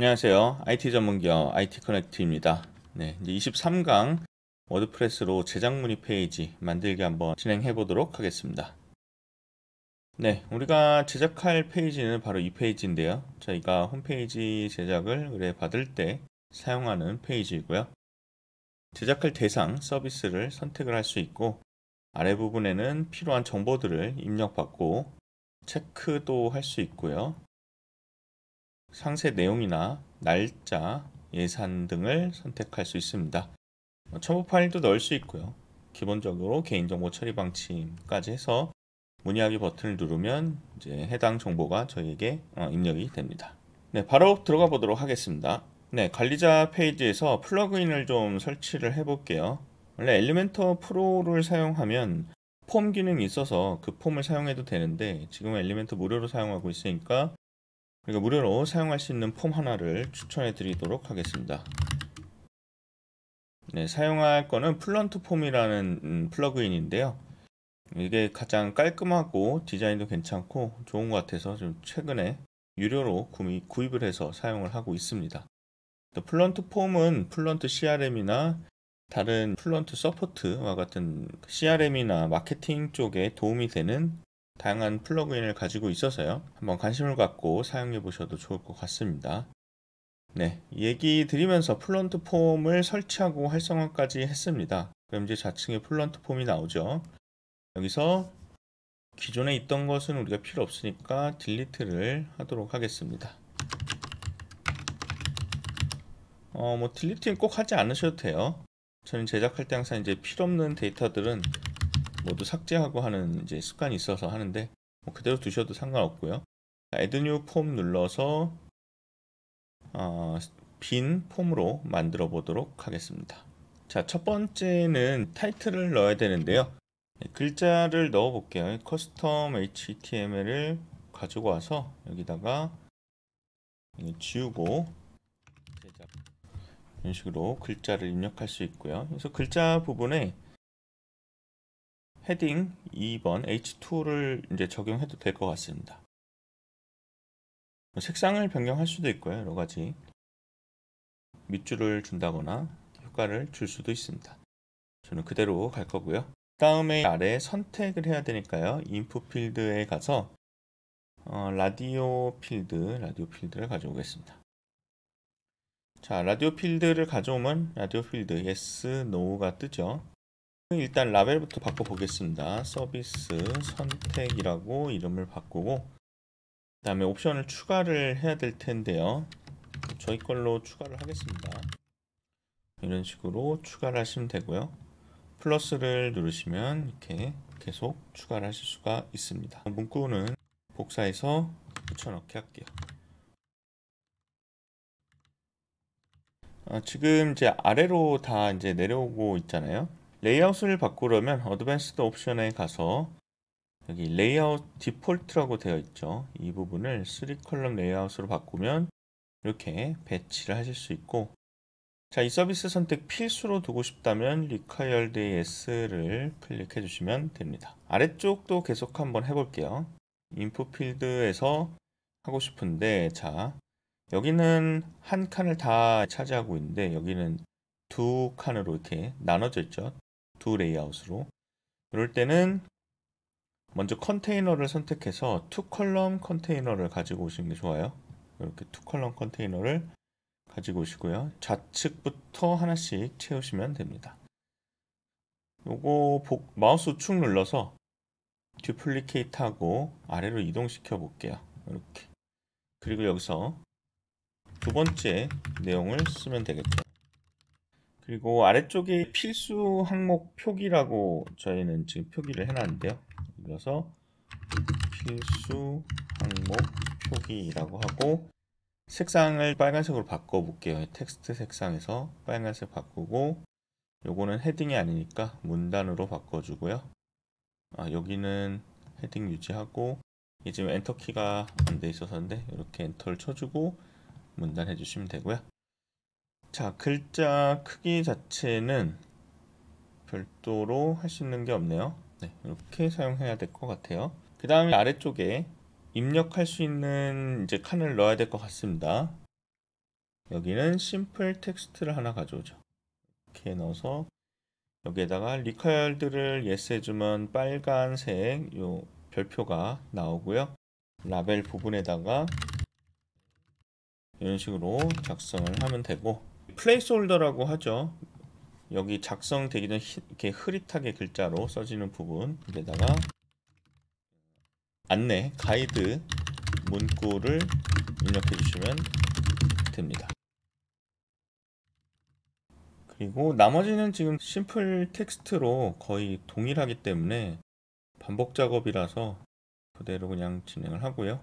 안녕하세요. IT 전문기업 IT 커넥트입니다. 네, 이제 23강 워드프레스로 제작 문의 페이지 만들기 한번 진행해 보도록 하겠습니다. 네, 우리가 제작할 페이지는 바로 이 페이지인데요. 저희가 홈페이지 제작을 의뢰 받을 때 사용하는 페이지이고요. 제작할 대상, 서비스를 선택을 할 수 있고 아래 부분에는 필요한 정보들을 입력받고 체크도 할 수 있고요. 상세 내용이나 날짜, 예산 등을 선택할 수 있습니다. 첨부 파일도 넣을 수 있고요. 기본적으로 개인정보 처리 방침까지 해서 문의하기 버튼을 누르면 이제 해당 정보가 저희에게 입력이 됩니다. 네, 바로 들어가 보도록 하겠습니다. 네, 관리자 페이지에서 플러그인을 좀 설치를 해 볼게요. 원래 엘리멘터 프로를 사용하면 폼 기능이 있어서 그 폼을 사용해도 되는데 지금은 엘리멘터 무료로 사용하고 있으니까 그러니까 무료로 사용할 수 있는 폼 하나를 추천해 드리도록 하겠습니다. 네, 사용할 거는 플런트 폼이라는 플러그인인데요. 이게 가장 깔끔하고 디자인도 괜찮고 좋은 것 같아서 좀 최근에 유료로 구입을 해서 사용을 하고 있습니다. 플런트 폼은 플런트 CRM이나 다른 플런트 서포트와 같은 CRM이나 마케팅 쪽에 도움이 되는 다양한 플러그인을 가지고 있어서요. 한번 관심을 갖고 사용해 보셔도 좋을 것 같습니다. 네, 얘기 드리면서 플런트 폼을 설치하고 활성화까지 했습니다. 그럼 이제 좌측에 플런트 폼이 나오죠. 여기서 기존에 있던 것은 우리가 필요 없으니까 딜리트를 하도록 하겠습니다. 뭐 딜리트는 꼭 하지 않으셔도 돼요. 저는 제작할 때 항상 이제 필요 없는 데이터들은 모두 삭제하고 하는 이제 습관이 있어서 하는데 뭐 그대로 두셔도 상관없고요. Add New Form 눌러서 빈 폼으로 만들어 보도록 하겠습니다. 자, 첫 번째는 타이틀을 넣어야 되는데요. 글자를 넣어 볼게요. 커스텀 HTML을 가지고 와서 여기다가 지우고 제작 이런 식으로 글자를 입력할 수 있고요. 그래서 글자 부분에 헤딩 2번 H2를 이제 적용해도 될 것 같습니다. 색상을 변경할 수도 있고요. 여러 가지 밑줄을 준다거나 효과를 줄 수도 있습니다. 저는 그대로 갈 거고요. 다음에 아래 선택을 해야 되니까요. 인풋 필드에 가서 라디오 필드를 가져오겠습니다. 자, 라디오 필드를 가져오면 라디오 필드 yes, no가 뜨죠. 일단 라벨부터 바꿔보겠습니다. 서비스 선택이라고 이름을 바꾸고 그 다음에 옵션을 추가를 해야 될 텐데요. 저희 걸로 추가를 하겠습니다. 이런 식으로 추가를 하시면 되고요. 플러스를 누르시면 이렇게 계속 추가를 하실 수가 있습니다. 문구는 복사해서 붙여넣기 할게요. 지금 이제 아래로 다 이제 내려오고 있잖아요. 레이아웃을 바꾸려면 어드밴스드 옵션에 가서 여기 레이아웃 디폴트라고 되어 있죠. 이 부분을 3컬럼 레이아웃으로 바꾸면 이렇게 배치를 하실 수 있고, 자, 이 서비스 선택 필수로 두고 싶다면 Required Yes를 클릭해 주시면 됩니다. 아래쪽도 계속 한번 해볼게요. 인풋 필드에서 하고 싶은데, 자, 여기는 한 칸을 다 차지하고 있는데 여기는 두 칸으로 이렇게 나눠져 있죠. 두 레이아웃으로. 그럴 때는 먼저 컨테이너를 선택해서 투 컬럼 컨테이너를 가지고 오시는 게 좋아요. 이렇게 투 컬럼 컨테이너를 가지고 오시고요. 좌측부터 하나씩 채우시면 됩니다. 요거 마우스 우측 눌러서 듀플리케이트 하고 아래로 이동시켜 볼게요. 이렇게. 그리고 여기서 두 번째 내용을 쓰면 되겠죠. 그리고 아래쪽에 필수 항목 표기라고 저희는 지금 표기를 해놨는데요. 그래서 필수 항목 표기라고 하고 색상을 빨간색으로 바꿔볼게요. 텍스트 색상에서 빨간색 바꾸고 요거는 헤딩이 아니니까 문단으로 바꿔주고요. 여기는 헤딩 유지하고 이게 지금 엔터 키가 안 돼 있어서인데 이렇게 엔터를 쳐주고 문단 해주시면 되고요. 자, 글자 크기 자체는 별도로 할 수 있는 게 없네요. 네, 이렇게 사용해야 될 것 같아요. 그 다음에 아래쪽에 입력할 수 있는 이제 칸을 넣어야 될 것 같습니다. 여기는 심플 텍스트를 하나 가져오죠. 이렇게 넣어서 여기에다가 required를 yes 해주면 빨간색 요 별표가 나오고요. 라벨 부분에다가 이런 식으로 작성을 하면 되고, 플레이스홀더라고 하죠. 여기 작성되기 전 이렇게 흐릿하게 글자로 써지는 부분, 여기다가 안내, 가이드 문구를 입력해 주시면 됩니다. 그리고 나머지는 지금 심플 텍스트로 거의 동일하기 때문에 반복 작업이라서 그대로 그냥 진행을 하고요.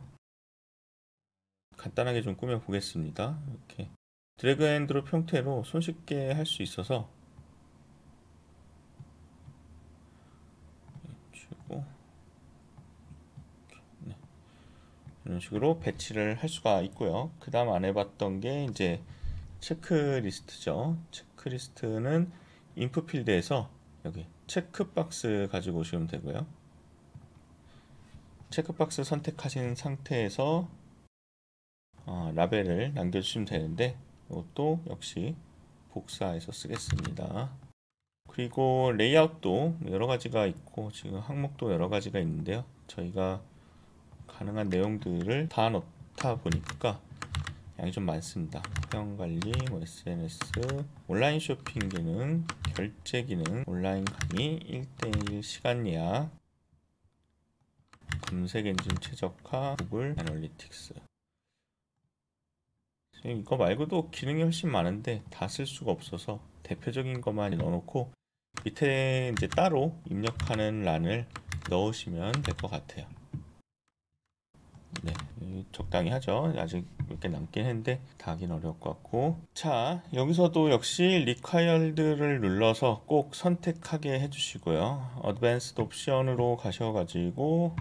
간단하게 좀 꾸며 보겠습니다. 이렇게 드래그 앤 드롭 형태로 손쉽게 할 수 있어서 주고 네. 이런 식으로 배치를 할 수가 있고요. 그 다음 안 해봤던 게 이제 체크리스트죠. 체크리스트는 인풋 필드에서 여기 체크박스 가지고 오시면 되고요. 체크박스 선택하신 상태에서 라벨을 남겨주시면 되는데, 이것도 역시 복사해서 쓰겠습니다. 그리고 레이아웃도 여러 가지가 있고 지금 항목도 여러 가지가 있는데요. 저희가 가능한 내용들을 다 넣다 보니까 양이 좀 많습니다. 회원관리, SNS, 온라인 쇼핑 기능, 결제 기능, 온라인 강의, 1:1 시간 예약, 검색 엔진 최적화, 구글 애널리틱스. 이거 말고도 기능이 훨씬 많은데 다 쓸 수가 없어서 대표적인 것만 넣어놓고 밑에 이제 따로 입력하는 란을 넣으시면 될 것 같아요. 네, 적당히 하죠. 아직 몇 개 남긴 했는데 다 하긴 어려울 것 같고. 자, 여기서도 역시 required를 눌러서 꼭 선택하게 해주시고요. advanced 옵션으로 가셔가지고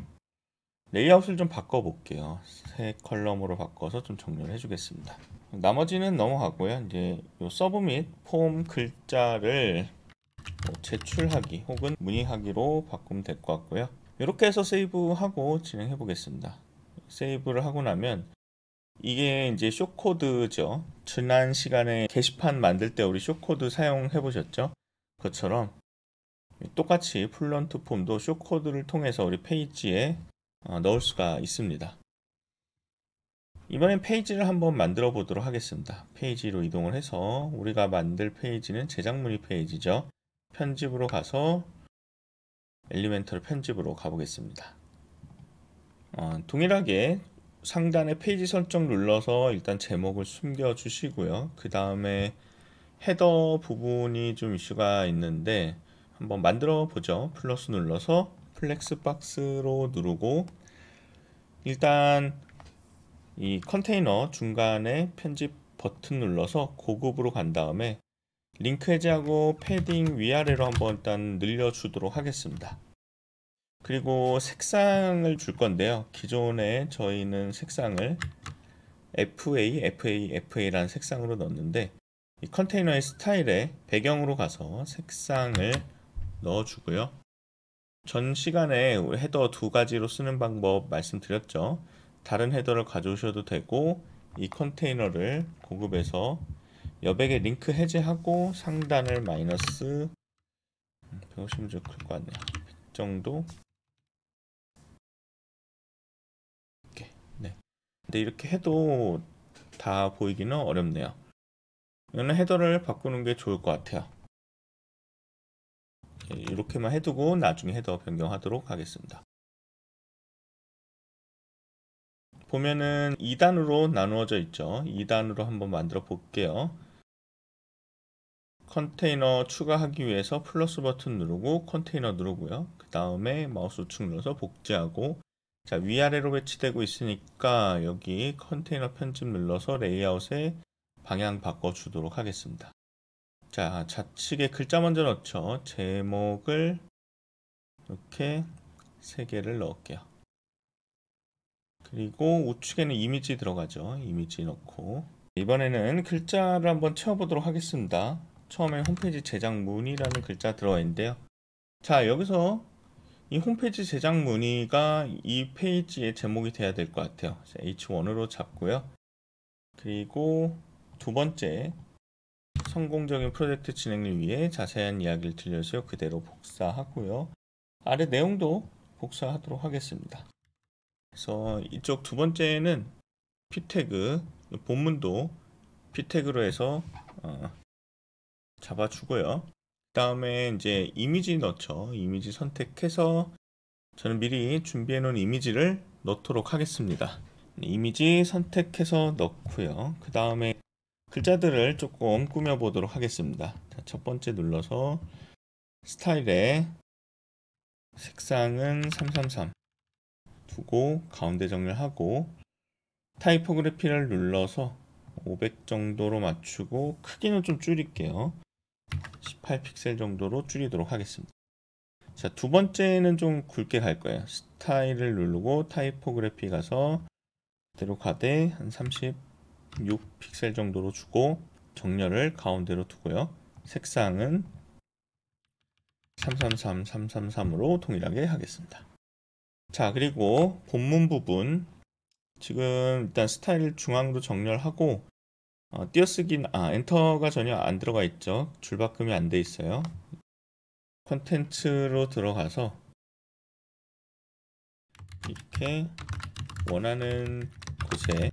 레이아웃을 좀 바꿔볼게요. 새 컬럼으로 바꿔서 좀 정리를 해주겠습니다. 나머지는 넘어가고요. 이제 요 서브 및 폼 글자를 제출하기 혹은 문의하기로 바꾸면 될 것 같고요. 이렇게 해서 세이브하고 진행해 보겠습니다. 세이브를 하고 나면 이게 이제 쇼코드죠. 지난 시간에 게시판 만들 때 우리 쇼코드 사용해 보셨죠? 그것처럼 똑같이 플런트 폼도 쇼코드를 통해서 우리 페이지에 넣을 수가 있습니다. 이번엔 페이지를 한번 만들어 보도록 하겠습니다. 페이지로 이동을 해서 우리가 만들 페이지는 제작 문의 페이지죠. 편집으로 가서 엘리멘털 편집으로 가보겠습니다. 동일하게 상단에 페이지 설정 눌러서 일단 제목을 숨겨 주시고요. 그 다음에 헤더 부분이 좀 이슈가 있는데 한번 만들어 보죠. 플러스 눌러서 플렉스 박스로 누르고 일단 이 컨테이너 중간에 편집 버튼 눌러서 고급으로 간 다음에 링크 해제하고 패딩 위아래로 한번 일단 늘려주도록 하겠습니다. 그리고 색상을 줄 건데요. 기존에 저희는 색상을 FA라는 색상으로 넣었는데 이 컨테이너의 스타일에 배경으로 가서 색상을 넣어주고요. 전 시간에 헤더 두 가지로 쓰는 방법 말씀드렸죠. 다른 헤더를 가져오셔도 되고 이 컨테이너를 고급에서 여백에 링크 해제하고 상단을 마이너스 150은 좀 클 것 같네요. 100 정도. 이렇게. 네. 근데 이렇게 해도 다 보이기는 어렵네요. 이거는 헤더를 바꾸는 게 좋을 것 같아요. 이렇게만 해두고 나중에 헤더 변경하도록 하겠습니다. 보면은 2단으로 나누어져 있죠. 2단으로 한번 만들어 볼게요. 컨테이너 추가하기 위해서 플러스 버튼 누르고 컨테이너 누르고요. 그 다음에 마우스 우측 눌러서 복제하고, 자, 위아래로 배치되고 있으니까 여기 컨테이너 편집 눌러서 레이아웃에 방향 바꿔주도록 하겠습니다. 자, 좌측에 글자 먼저 넣죠. 제목을 이렇게 3개를 넣을게요. 그리고 우측에는 이미지 들어가죠. 이미지 넣고 이번에는 글자를 한번 채워보도록 하겠습니다. 처음에 홈페이지 제작 문의라는 글자 들어가 있는데요. 자, 여기서 이 홈페이지 제작 문의가 이 페이지의 제목이 돼야 될 것 같아요. H1으로 잡고요. 그리고 두 번째, 성공적인 프로젝트 진행을 위해 자세한 이야기를 들려주세요. 그대로 복사하고요. 아래 내용도 복사하도록 하겠습니다. 그래서 이쪽 두 번째는 p 태그, 본문도 p 태그로 해서 잡아주고요. 그 다음에 이제 이미지 넣죠. 이미지 선택해서 저는 미리 준비해 놓은 이미지를 넣도록 하겠습니다. 이미지 선택해서 넣고요. 그 다음에 글자들을 조금 꾸며 보도록 하겠습니다. 자, 첫 번째 눌러서 스타일에 색상은 333 두고 가운데 정렬하고 타이포그래피를 눌러서 500 정도로 맞추고 크기는 좀 줄일게요. 18픽셀 정도로 줄이도록 하겠습니다. 자, 두 번째는 좀 굵게 갈 거예요. 스타일을 누르고 타이포그래피 가서 그대로 가되 한 36픽셀 정도로 주고 정렬을 가운데로 두고요. 색상은 333, 333으로 동일하게 하겠습니다. 자, 그리고 본문 부분 지금 일단 스타일 중앙으로 정렬하고 띄어쓰기 엔터가 전혀 안 들어가 있죠. 줄바꿈이 안 돼 있어요. 컨텐츠로 들어가서 이렇게 원하는 곳에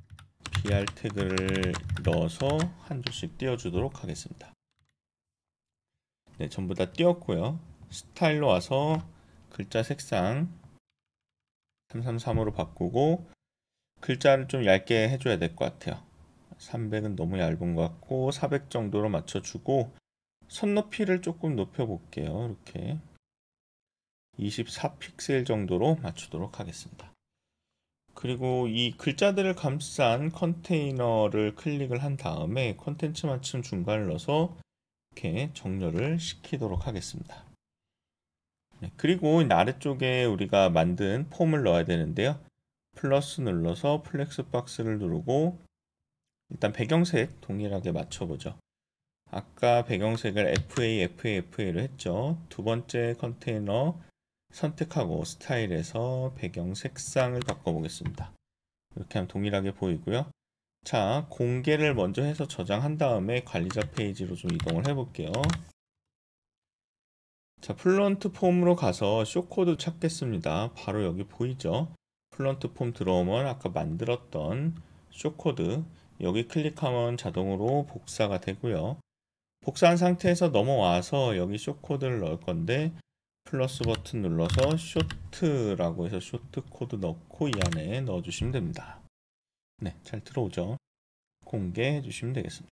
BR 태그를 넣어서 한 줄씩 띄워주도록 하겠습니다. 네, 전부 다 띄웠고요. 스타일로 와서 글자 색상 333으로 바꾸고 글자를 좀 얇게 해줘야 될 것 같아요. 300은 너무 얇은 것 같고 400 정도로 맞춰주고 선 높이를 조금 높여 볼게요. 이렇게 24픽셀 정도로 맞추도록 하겠습니다. 그리고 이 글자들을 감싼 컨테이너를 클릭을 한 다음에 컨텐츠 맞춤 중간을 넣어서 이렇게 정렬을 시키도록 하겠습니다. 네, 그리고 아래쪽에 우리가 만든 폼을 넣어야 되는데요. 플러스 눌러서 플렉스 박스를 누르고 일단 배경색 동일하게 맞춰보죠. 아까 배경색을 FA로 했죠. 두 번째 컨테이너 선택하고 스타일에서 배경 색상을 바꿔보겠습니다. 이렇게 하면 동일하게 보이고요. 자, 공개를 먼저 해서 저장한 다음에 관리자 페이지로 좀 이동을 해볼게요. 자, 플런트 폼으로 가서 쇼코드 찾겠습니다. 바로 여기 보이죠? 플런트 폼 들어오면 아까 만들었던 쇼코드 여기 클릭하면 자동으로 복사가 되고요. 복사한 상태에서 넘어와서 여기 쇼코드를 넣을 건데 플러스 버튼 눌러서 쇼트라고 해서 쇼트 코드 넣고 이 안에 넣어주시면 됩니다. 네, 잘 들어오죠? 공개해 주시면 되겠습니다.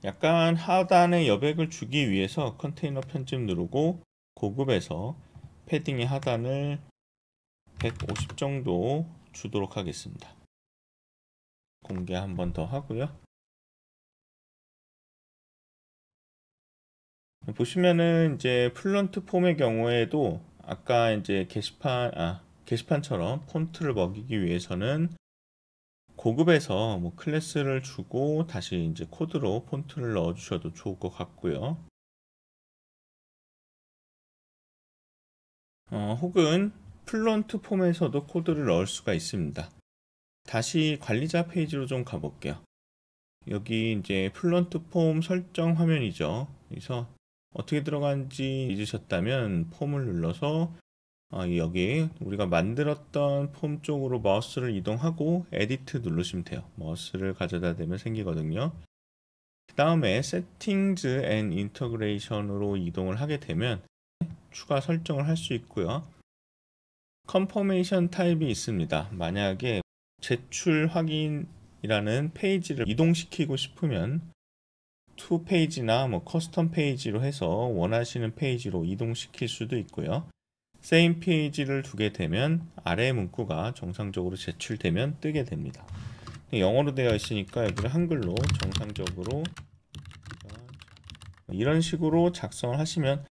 약간 하단에 여백을 주기 위해서 컨테이너 편집 누르고 고급에서 패딩의 하단을 150 정도 주도록 하겠습니다. 공개 한 번 더 하고요. 보시면은 이제 플런트 폼의 경우에도 아까 이제 게시판처럼 폰트를 먹이기 위해서는 고급에서 뭐 클래스를 주고 다시 이제 코드로 폰트를 넣어 주셔도 좋을 것 같고요. 혹은 플런트 폼에서도 코드를 넣을 수가 있습니다. 다시 관리자 페이지로 좀 가볼게요. 여기 이제 플런트 폼 설정 화면이죠. 그래서 어떻게 들어간지 잊으셨다면 폼을 눌러서 여기 우리가 만들었던 폼 쪽으로 마우스를 이동하고 에디트 누르시면 돼요. 마우스를 가져다 대면 생기거든요. 그 다음에 세팅즈 앤 인터그레이션으로 이동을 하게 되면 추가 설정을 할 수 있고요. 컨퍼메이션 타입이 있습니다. 만약에 제출 확인이라는 페이지를 이동시키고 싶으면 투 페이지나 뭐 커스텀 페이지로 해서 원하시는 페이지로 이동시킬 수도 있고요. 세임 페이지를 두게 되면 아래 문구가 정상적으로 제출되면 뜨게 됩니다. 영어로 되어 있으니까 여기를 한글로 정상적으로 이런 식으로 작성을 하시면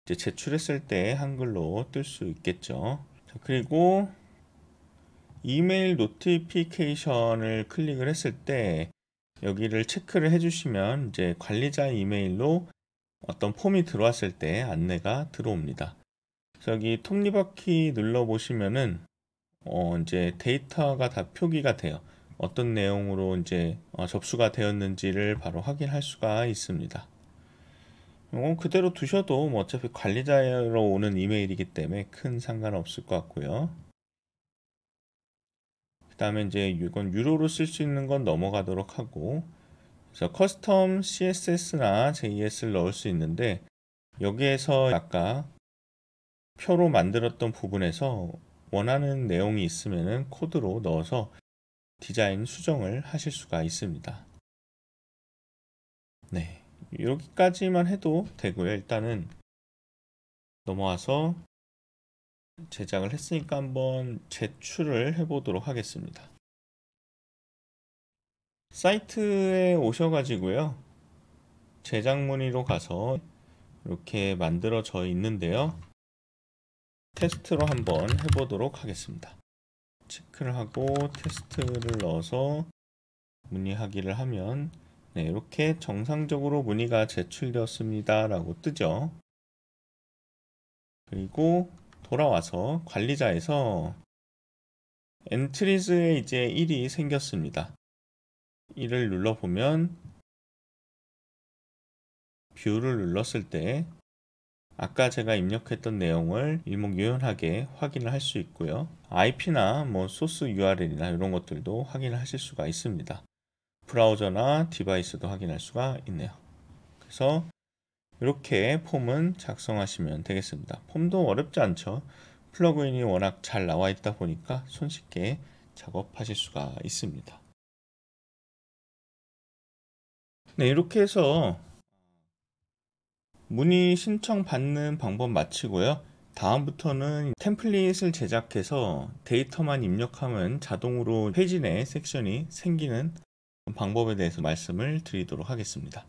이제 제출했을 때 한글로 뜰 수 있겠죠. 자, 그리고 이메일 노티피케이션을 클릭을 했을 때 여기를 체크를 해주시면 이제 관리자 이메일로 어떤 폼이 들어왔을 때 안내가 들어옵니다. 그래서 여기 톱니바퀴 눌러 보시면은 이제 데이터가 다 표기가 돼요. 어떤 내용으로 이제 접수가 되었는지를 바로 확인할 수가 있습니다. 이건 그대로 두셔도 뭐 어차피 관리자로 오는 이메일이기 때문에 큰 상관없을 것 같고요. 그 다음에 이제 이건 유료로 쓸 수 있는 건 넘어가도록 하고, 그래서 커스텀 CSS나 JS를 넣을 수 있는데, 여기에서 아까 표로 만들었던 부분에서 원하는 내용이 있으면 코드로 넣어서 디자인 수정을 하실 수가 있습니다. 네, 여기까지만 해도 되고요. 일단은 넘어와서 제작을 했으니까 한번 제출을 해보도록 하겠습니다. 사이트에 오셔가지고요. 제작 문의로 가서 이렇게 만들어져 있는데요. 테스트로 한번 해보도록 하겠습니다. 체크를 하고 테스트를 넣어서 문의하기를 하면 네, 이렇게 정상적으로 문의가 제출되었습니다 라고 뜨죠. 그리고 돌아와서 관리자에서 엔트리즈에 이제 1이 생겼습니다. 1을 눌러보면 뷰를 눌렀을 때 아까 제가 입력했던 내용을 일목요연하게 확인을 할 수 있고요. IP나 뭐 소스 URL이나 이런 것들도 확인을 하실 수가 있습니다. 브라우저나 디바이스도 확인할 수가 있네요. 그래서 이렇게 폼은 작성하시면 되겠습니다. 폼도 어렵지 않죠. 플러그인이 워낙 잘 나와 있다 보니까 손쉽게 작업하실 수가 있습니다. 네, 이렇게 해서 문의 신청 받는 방법 마치고요. 다음부터는 템플릿을 제작해서 데이터만 입력하면 자동으로 페이지 내 섹션이 생기는 방법에 대해서 말씀을 드리도록 하겠습니다.